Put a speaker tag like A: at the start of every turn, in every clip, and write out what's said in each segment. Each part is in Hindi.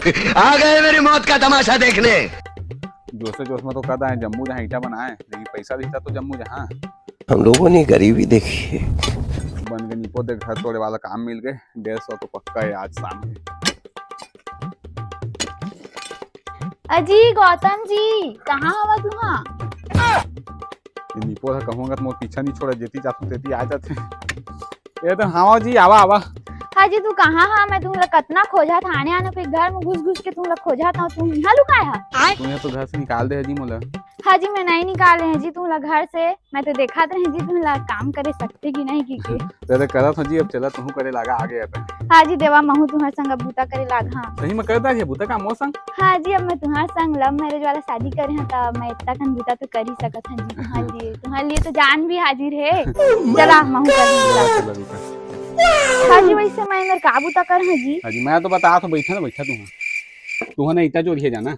A: आ गए मेरी मौत का तमाशा देखने।
B: जोश में तो कहता है जम्मू जहाँ ईटा बनाए, लेकिन पैसा दिखता तो जम्मू जहाँ।
A: हम लोगों ने गरीबी देखी है।
B: बन गए निपो दे घर तोड़े वाला काम मिल गए। 150 तो पक्का है आज शाम में।
C: अजी गौतम जी कहाँ हवा तुहा?
B: निपो था कहूँगा तो मोर पीछा नहीं छोड़ा, जेती जातू तेती आ जाते। ये तो हाँ जी आवा आवा।
C: हाँ जी तू कहाँ हा? मैं तुमला कतना खोजा था, आने आने फिर घर में घुस घुस के तुमला खोजा था, तुम यहाँ लुकाए हा?
B: तुम्हें तो घर से निकाल दे जी मोला।
C: हाँ जी मैं नहीं निकाले हैं जी तुमला घर से, मैं तो देखा था जी तुमला काम करे सकते कि नहीं की के।
B: तेरे करा था जी, अब चला तू करे लागा आ गया था।
C: हाँ जी देवा महू तुम्हारे संग अब बूता करे लागा।
B: सही में करता है बूता का मोर संग।
C: हाँ जी अब मैं तुम्हारे संग लव मैरिज वाला शादी करे हैं तो मैं इतना कन बूता तो कर ही सकत हूँ जी तुम्हारे लिए तो जान भी हाजिर है। चला महू कर। हाँ जी वैसे मैं इधर का बूता कर है जी?
B: हाँ जी मैं तो बता तो बैठा तू ना इतना चोरी है जाना।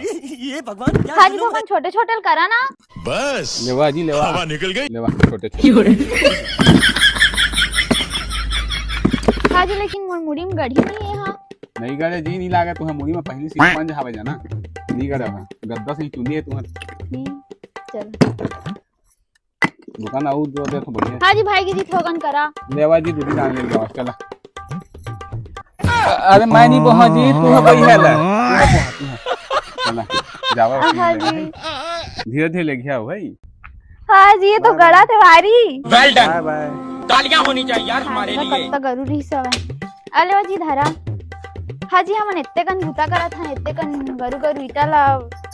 D: ये भगवान क्या?
C: हाँ जी तो छोटे छोटे करा ना
D: बस
B: लेवा जी लेवा
D: हवा निकल गई।
B: लेवा छोटे
C: हाँ जी लेकिन मोर मुड़ी में गढ़ी नहीं है। हाँ
B: नहीं करे जी, नहीं लागा तुम्हें मुड़ी में पहली सीट पंज हवे जाना नहीं करे गद्दा से ही चुनी है तुम्हारे।
C: चल
B: दुकान आऊ जो दे तो बढ़िया।
C: हाँ जी भाई की जी थोगन करा
B: लेवा जी दूधी डाल ले जाओ चला। अरे मैं नहीं पहुंचा जी, तू है भाई है ले चला जाओ।
C: हाँ जी
B: धीरे धीरे ले गया भाई।
C: हाँ जी ये तो गड़ा थे भारी।
D: Well done.
B: Bye bye.
D: तालियां होनी चाहिए यार हमारे लिए।
C: कितना जरूरी सब है। अले जी धरा। हाँ जी हमन इत्ते कन बूता करा था, इत्ते कन गरु गरु इटा ला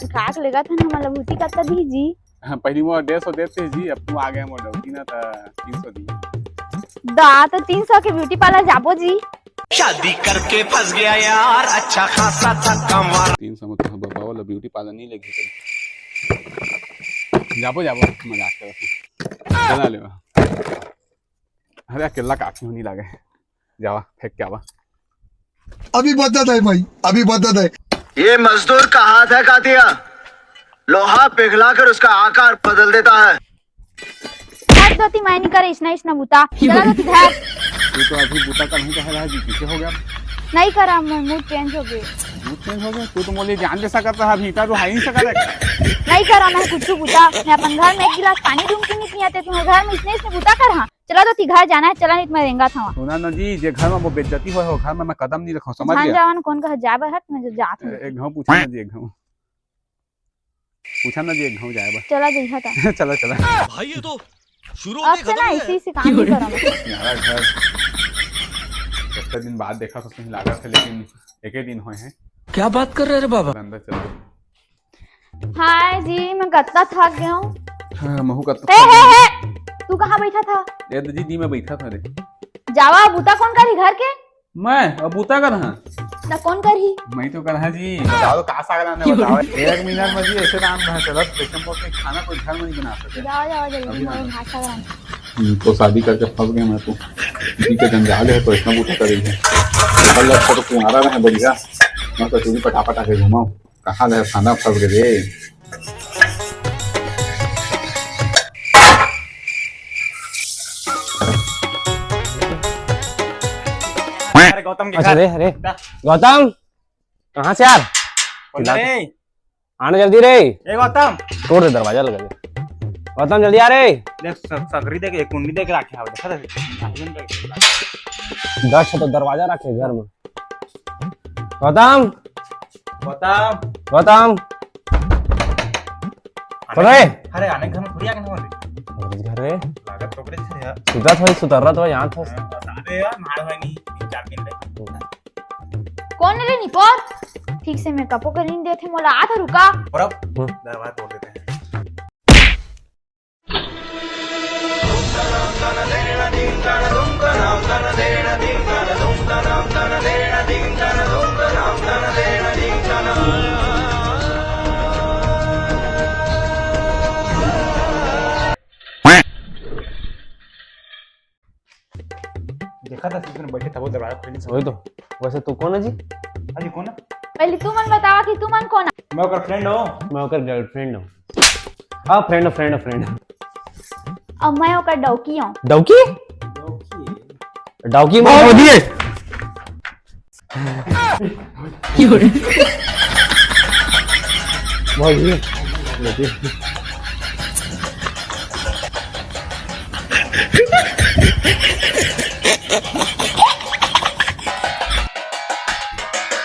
C: काक लेगा था ना मला भूती का तभी जी।
B: हाँ पहली मोर 150 देते जी, अब तू आ गया मोर डौकी ना था 300 दी।
C: दा तो 300 के ब्यूटी पार्लर जाबो जी।
A: शादी करके फंस गया यार, अच्छा खासा था कमाल।
B: 300 में तो बाबा वाला ब्यूटी पार्लर नहीं लगी तो जाबो मजाक कर चला ले। अरे अकेला काफी होने लगे, जावा फेंक के आवा।
E: अभी बदत है भाई, अभी बदत है।
A: ये मजदूर का हाथ है कातिया, लोहा पिघलाकर उसका आकार बदल देता है।
C: हट दोती मैं नहीं करे इसना बूता। चला दोती घर।
B: तू तो अभी बूता का नहीं कह रहा है जी, पीछे हो गया।
C: नहीं करा मूड चेंज हो गया।
B: मूड चेंज हो गया? तू तो मोले जान जैसा करता है, भीटा तो है ही सका।
C: नहीं करा मैं कुछ बूता। मैं अपन घर में एक गिलास पानी ढूंढ के नहीं आते तुम्हारे घर में इसने बूता कर। हाँ चला तो घर जाना है, चला नहीं मैं रेंगा था।
B: सुना ना जी, जे घर में वो बेइज्जती हो घर में मैं कदम नहीं रखूं, समझ
C: जान
B: गया?
C: जावन कौन कहा जाबे हट मैं जात हूं।
B: एक घाव पूछा ना जी, एक घाव पूछा ना जी, एक घाव जाएगा।
C: चला देखा था।
B: चला चला
D: भाई ये तो शुरू
C: अब से ना इसी से काम नहीं करा मैं।
B: हमारा घर कितने दिन बाद देखा तो नहीं लगा था, लेकिन एक ही दिन हुए हैं।
D: क्या बात कर रहे रे बाबा?
B: अंदर चलो।
C: हाय जी मैं कत्ता थक गया हूँ।
B: हाँ, महू का
C: हे तू कहाँ बैठा था?
B: ये जी मैं बैठा था रे।
C: जावा बूता कौन करी घर के?
B: मैं अब बूता कर रहा
C: ना कौन करी?
B: मैं तो कर रहा जी। बताओ कहाँ से आकर आने बताओ। 1 मिनट में जी ऐसे नाम है चलो स्टेशन पर से खाना कोई घर में नहीं बना सकते।
C: जाओ जल्दी मोर भाषा करा।
B: तो शादी करके फंस गया मैं तो, किसी के जंजाल है तो इतना बूता करेगी। डबल लग तो तुम्हारा रहे बढ़िया, मैं तो चूड़ी पटा के घुमाऊं। कहाँ रहे खाना फंस गए रे।
F: गौतम के घर। अरे गौतम कहाँ से यार? आने जल्दी रे।
G: ए गौतम
F: तोड़ दे दरवाजा लगा दे। गौतम जल्दी आ रे।
G: देख सकरी देख एक कुंडी देख रखे है, देखा
F: दस तो दरवाजा रखे घर में। गौतम
G: गौतम
F: गौतम अरे
G: अरे आने घर में थोड़ी आके ना
F: घर रे
G: लागत टोकरे से यार।
F: सुतरत हो यहाँ था।
G: अरे यार मार है नहीं 3-4 दिन ले।
C: कौन रे निपोर? ठीक से मेकअप कर नहीं देते मोला आ था रुका।
G: और अब दरवाजा तोड़ देते हैं। देखा था सीजन बैठे था वो दरवाजा खोलने से।
F: वही तो। वैसे तू कौन है जी?
G: अजी कौन है?
C: पहले तू मन बतावा कि तू मन कौन?
G: मैं ओकर फ्रेंड हूं।
F: मैं ओकर गर्लफ्रेंड हूँ। हाँ फ्रेंड।
C: अब मैं ओकर डौकी हूँ।
F: डौकी? डौकी मार दिए। भौजी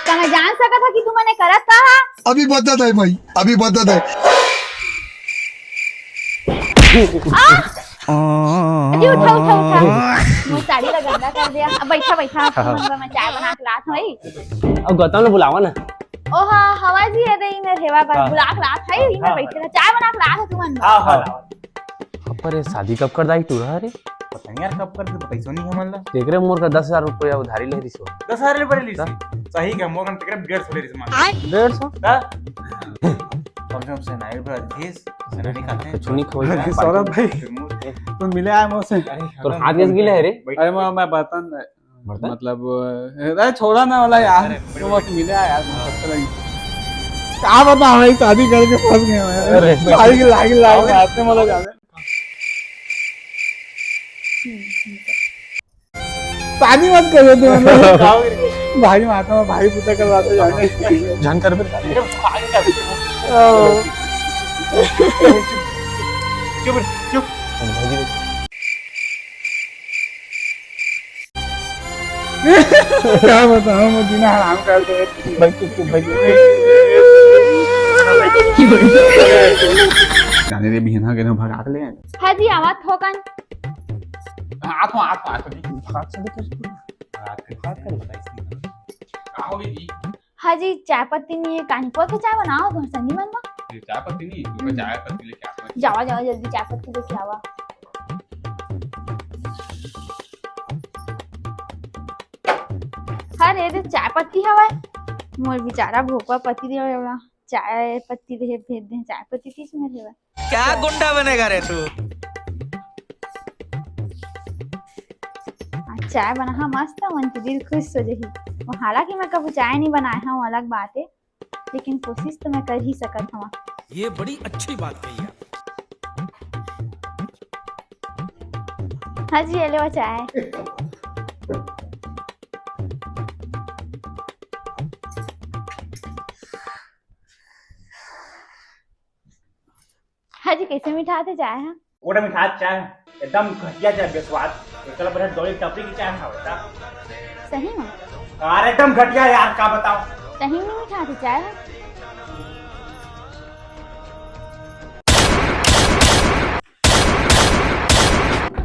C: क्या मैं जान सका था कि तू मैंने करत कहा?
E: अभी बदत है भाई, अभी बदत है।
C: अजी उठा उठा उठा, मुझे साड़ी का गंदा कर दिया। अब बैठा बैठा, मैं चाय बना के लात हूँ।
F: अब गौतम ने बुलावा ना।
C: ओ हाँ हवा जी है दे मैं हेवा पर बुला के लात है। मैं बैठे था चाय बना के लात है तुमन।
F: पर ये शादी कब कर दाई तू रे?
G: पता नहीं यार कब कर दे पैसा नहीं हमन ला।
F: देख रे मोर का 10,000 रुपया उधारी ले रही सो।
G: 10,000 ले पड़े ली सही का मोर कंटे 150 ले रही मान
F: 150
G: दा कम से कम से नाइट पर अधिस से नहीं खाते हैं
F: चुनी खो जा।
B: सौरभ भाई तुम मिले आए मुझसे।
F: तो हाथ कैसे गिले है रे?
B: अरे मैं बर्तन मतलब अरे छोड़ा ना वाला यार, तुम बस मिले आए यार, अच्छा लगी। क्या बता हमारी शादी करके फंस गए हैं। लागी हाथ में मतलब जाने शादी मत करो तुम। भाई माता में भाई पुता करवाते जाने जानकर
G: चुप चुप
B: क्या बताऊं मैं बिना हराम करते भाई चुप भाई जाने दे भी ना के भगा ले।
C: हाँ जी आवाज ठोकन
B: हाथ
C: हाँ जी चाय पत्ती नहीं है कानपुर के चाय बनाओ तुम संजी मन में।
B: चाय पत्ती नहीं, चाय पत्ती लेके आता हूं।
C: जाओ जाओ जल्दी चाय पत्ती लेके आवा। अरे तो चाय पत्ती हवा मोर बेचारा भोकवा पत्ती दे वाला चाय पत्ती दे भेज दे। चाय पत्ती किस में देवा?
D: क्या गुंडा बनेगा रे तू?
C: चाय बना हाँ मस्त मन तो दिल खुश हो जही। हालांकि मैं कभी चाय नहीं बनाया हूँ अलग बात है, लेकिन कोशिश तो मैं कर ही सकत हूँ।
D: ये बड़ी अच्छी बात कही है।
C: हाँ जी ले वो चाय। हाँ जी कैसे मीठा थे चाय? है
G: ओटा मिठा चाय एकदम घटिया चाय बेस्वाद। एकला पर डोली टपरी की चाय खाओ
C: सही में?
G: अरे एकदम घटिया यार का बताओ।
C: सही में मीठा थे चाय?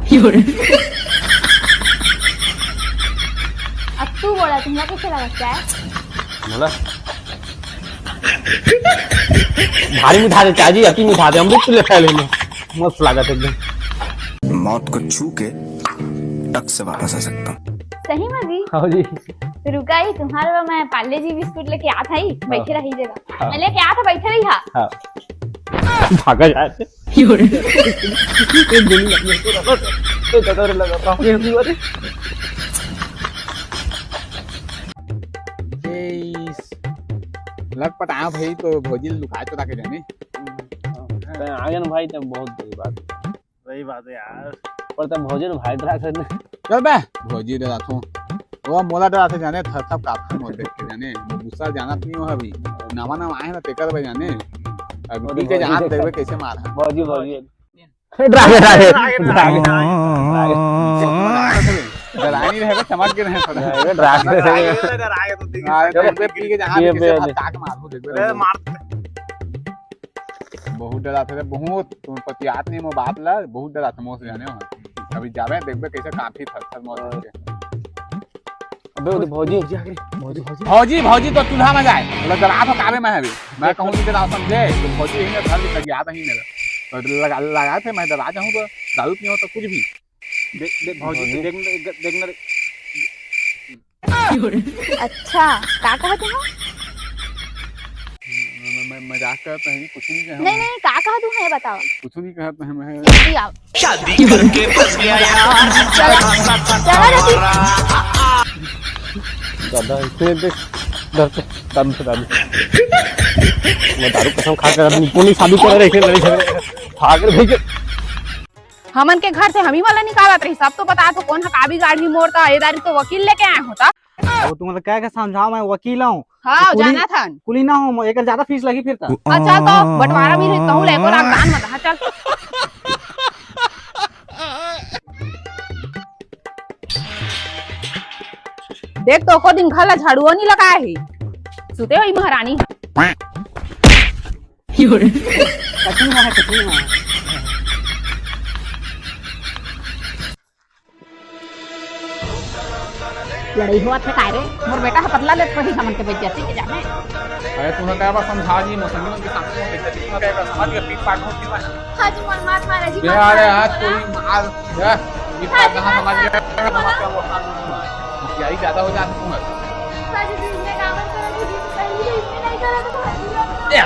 C: है अब तू बोला तुम्हारा कैसे लगा चाय?
F: बोला भारी मिठा दे चाची, अति मिठा दे अमृत ले फैले में मस्त लागत एकदम।
H: मौत को छू के टक से वापस आ सकता हूँ।
C: सही में जी?
F: हाँ जी
C: तो रुका ही तुम्हारा मैं पार्ले जी बिस्कुट लेके आता ही बैठे रही जगह। मैं लेके आता बैठे रही हा।
F: हाँ भागा जाते
B: लगपट आया भाई तो भौजी लुकाए तो ताके जाने
F: आगे ना भाई तब बहुत बड़ी बात।
G: सही बात है यार।
F: पर तब भौजी ने भाई तरह करने
B: चल बे भौजी डरा तो वो मोला डरा थे जाने थर थप काफी मोल देख के जाने गुस्सा जाना तो नहीं हो अभी नामा आए ना तेकर भाई जाने अभी के जहां देवे कैसे मारा
F: भौजी भौजी ड्रागे
B: डराई रहे चमक के रहे थोड़ा
F: ड्रागे
B: तो पी के जहां कैसे ताक मारो देख मार बहुत डरा थे बहुत तुम पतियात नहीं मो बात ला बहुत डरा था मोसे जाने हो अभी जावे देखबे कैसे काफी थर मोसे के
F: अबे वो भौजी
B: भौजी तो चूल्हा में जाए मतलब डरा तो काबे में है अभी मैं कहूं कि डरा समझे तो भौजी ही ने घर तक गया था ही मेरा तो लगा थे मैं डरा जाऊं तो दारू पियो तो कुछ भी
G: देख भौजी देखना
C: अच्छा का कहते हो?
B: मैं मजाक करता हूं कुछ नहीं कहता
C: नहीं नहीं का कहा तू है बताओ।
B: कुछ नहीं कहता है मैं
C: जल्दी आओ।
D: शादी करके फंस गया यार।
C: चला रही
F: दादा इतने देख दर्द मैं दारू कसम खा कर अपनी पूरी शादी कर रहे थे भाग रहे थे।
I: हमन के घर से हम ही वाला निकालत रही सब तो बता तो कौन हकाबी गाड़ी मोड़ का एदारी तो वकील लेके आए होता।
F: अब तुम मतलब क्या समझाओ, मैं वकील हूँ।
I: हाँ
F: कुली-
I: जाना था।
F: कुली ना हो, एक ज्यादा फीस लगी फिर तो।
I: अच्छा तो बंटवारा भी कहूँ लेको रागदान मत। हाँ चल। देख तो को दिन घर ला झाड़ुओ नहीं लगा है, सुते हुई महारानी।
F: कठिन है, कठिन है।
I: लड़ाई हुआ था काय रे, मोर बेटा है पतला लेत रही हमन के बेइज्जती के जाने।
B: अरे तूने क्या बात समझा जी, मौसमी के सामने में बेइज्जती तूने क्या समझ के पीट पाट होती है।
C: हाजी मन मार मारा जी।
B: बे अरे हाथ कोई मार जा ये बात कहां समझ गया, समझ क्या वो काम यारी ज्यादा हो जाती तुम।
C: हाजी जी ने काम करा जी, पहले इसने नहीं करा तो हाजी
B: ए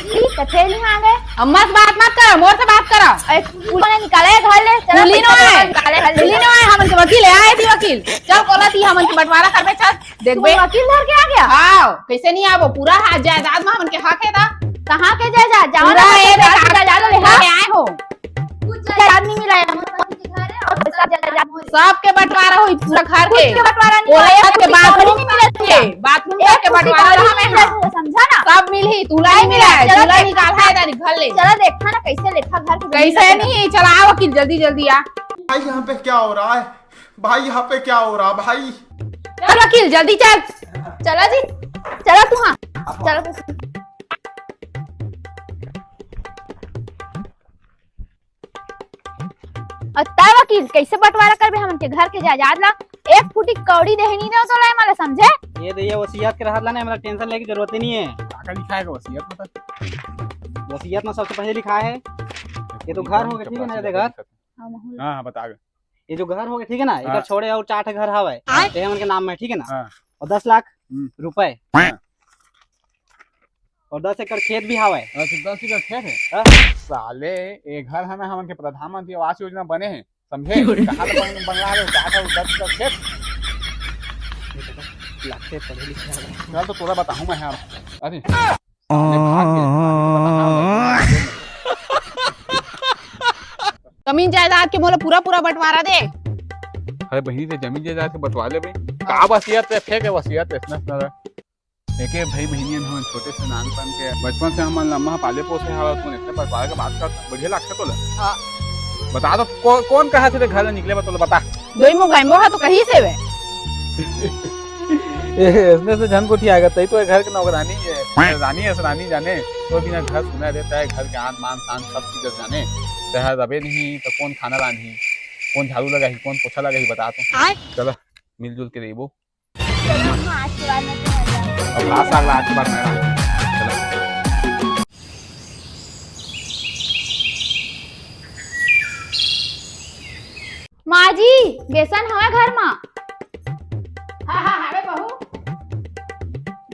B: ये
C: कथे नहीं आ गए।
I: अम्मा से बात मत करो, मोर से बात करो।
C: पुलिस ने निकाले घर ले। चलो
I: पुलिस नो है,
C: निकाले घर
I: पुलिस नो है, हमन के वकील है, आए थी वकील। चल कोला थी हमन के बंटवारा करबे, चल देखबे।
C: वकील धर के आ गया।
I: हाँ कैसे नहीं आबो, पूरा हाथ जायदाद में हमन के हक है था।
C: कहाँ के जायदाद जाओ
I: पूरा
C: ना,
I: ये
C: जायदाद ले
I: लेके आए हो।
C: कुछ जायदाद नहीं मिला है हमारे के घर है और पैसा जायदाद हो।
I: सबके बंटवारा हुई पूरा घर के।
C: के बंटवारा नहीं
I: बोले
C: हुआ,
I: के बाथरूम में मिले, बाथरूम के बंटवारा रहा में हां
C: समझा ना।
I: सब मिली, तुला नहीं मिला है,
C: चलो
I: तुला निकाल है इधर घर ले।
C: चलो देखा ना कैसे लेखा घर के
I: कैसे नहीं, चला आ वकील जल्दी जल्दी आ।
E: भाई यहाँ पे क्या हो रहा है? भाई यहाँ पे क्या हो रहा है भाई?
I: चल वकील जल्दी चल।
C: चलो जी, चलो तू। हाँ चलो तू। अत्ता वकील कैसे बंटवारा करबे हमन के घर के जायदाद ला। एक फुटी कौड़ी देहनी न तो लाई माला समझे।
F: ये दैया वसीयत के रहत ला ना, हमरा टेंशन लेके जरूरत ही नहीं है।
B: का लिखा है वसीयत में तो
F: वसीयत में सबसे पहले लिखा है, ये तो घर हो गया ठीक है ना, ये घर।
B: हां बता गए।
F: ये जो घर हो गया ठीक है ना,
B: हाँ।
F: इधर छोड़े और 4 घर हवे, ये हमन के नाम में ठीक है ना।
B: हाँ।
F: और 10 लाख रुपए
B: हाँ।
F: और 10 एकड़ खेत भी हवे।
B: अच्छा 10 एकड़ खेत है।
F: हाँ।
B: साले ये घर हमें हमन के प्रधानमंत्री आवास योजना बने हैं समझे। कहां बंगला है, कहां था 10 एकड़ खेत।
F: लगते पढ़े लिखे हैं।
B: चल तो तोरा बताऊं मैं। यार अरे
I: जमीन जायदाद के मोला पूरा पूरा बंटवारा दे।
B: अरे बहनी से जमीन जायदाद के बंटवा ले भाई। का वसीयत है, फेंक है वसीयत है इतना। एक भाई बहनियन हम छोटे से नानपन के बचपन से हम लम्हा पाले पोसे हवा, तू इतने बंटवारे के बात कर बढ़िया लगता तोला।
I: हां
B: बता तो कौन कहा से घर निकले बतौला बता।
I: दोई मो गइमो है तो कहीं से वे।
B: इसमें से झन कोठी आएगा तई तो घर के नौकरानी है, रानी है रानी जाने तो बिना घर सुना रहता है। घर के आन मान शान सब चीज जाने चाहे रबे नहीं तो कौन खाना रांधी, कौन झाड़ू लगा ही, कौन पोछा लगा ही बता तो। चलो मिलजुल के रहिबो। अब लास्ट साल आज के बाद मैं
C: माँ जी बेसन हवा घर में।
I: हां हां हां बहू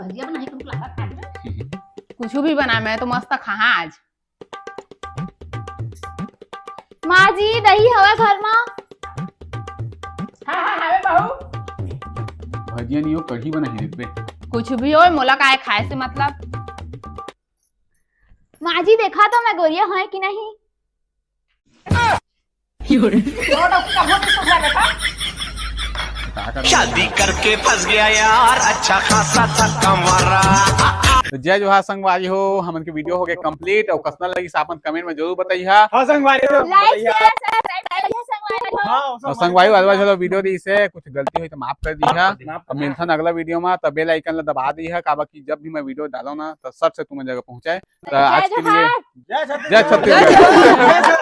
I: भजिया बनाई तुम लागत खा। कुछ भी बना, मैं तो मस्त खा आज।
C: माँ जी दही हवा घर में।
I: हां हां हां बहू
B: भजिया नहीं हो कढ़ी बना ही बे।
I: कुछ भी हो, मोला काय खाए से मतलब।
C: माँ जी देखा तो मैं गोरिया है कि नहीं।
D: शादी करके फंस गया यार, अच्छा खासा धक्का मारा।
B: तो जय जोहार संगवारी हो, हमन के वीडियो हो गए कंप्लीट। और कसना लगी सापन कमेंट में जरूर बताइए।
E: हाँ संगवारी
C: लाइक शेयर सब्सक्राइब करिए संगवारी।
B: और संगवारी वाला चलो वीडियो दी से कुछ गलती हुई तो माफ कर दीजिए। अब मिलता अगला वीडियो में, तब बेल आइकन ला दबा दी है काबा की जब भी मैं वीडियो डालो ना तो सबसे तुम्हें जगह पहुंचाए। तो आज के लिए जय छत्तीसगढ़।